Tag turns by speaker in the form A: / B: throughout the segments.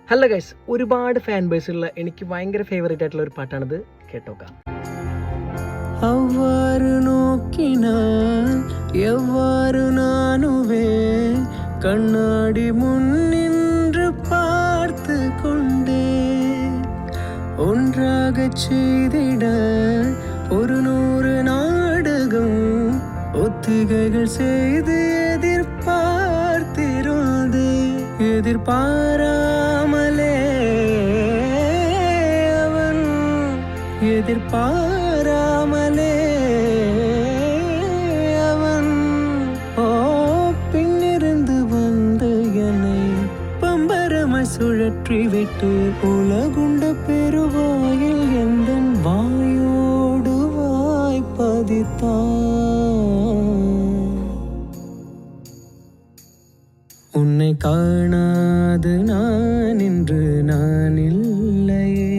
A: Hello guys, ഒരുപാട് fan base ഉള്ള എനിക്ക് ഭയങ്കര ഫേവറേറ്റ് ആയിട്ടുള്ള ഒരു പാട്ടാണിത്. കേട്ടോക്കാം.
B: அவ்வாறு நோக்கினால் எவ்வாறு நானுவே கண்ணாடி முன் நின்று பார்த்து கொண்டே ஒன்றாக செய்திட 100 நாடகம் ஒத்திகைகள் செய்து எதிர்பாராமலே அவன் எதிர்பாராமலே அவன் பின்னிருந்து வந்த என்னை பம்பரமாய் சுழற்றி விட்டு உலகுண்ட பெருவாயில் எந்த வாயோடு வாய்ப்பதித்தான். உன்னை காணாது நான் இன்று நான் இல்லையே,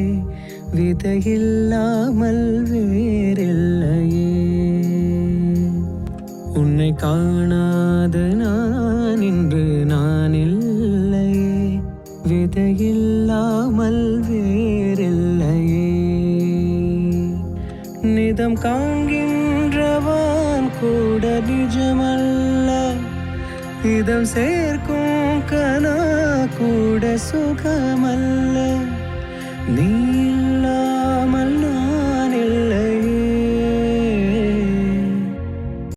B: விதையில்லாமல் வேறில்லையே. உன்னை காணாது நான் இன்று நான் இல்லையே, விதையில்லாமல் வேறில்லையே. நிதம் காண்கின்றவன் கூட நிஜமல்ல, இதம் சேர்க்கும் கனா கூட சுகமல்ல. நீ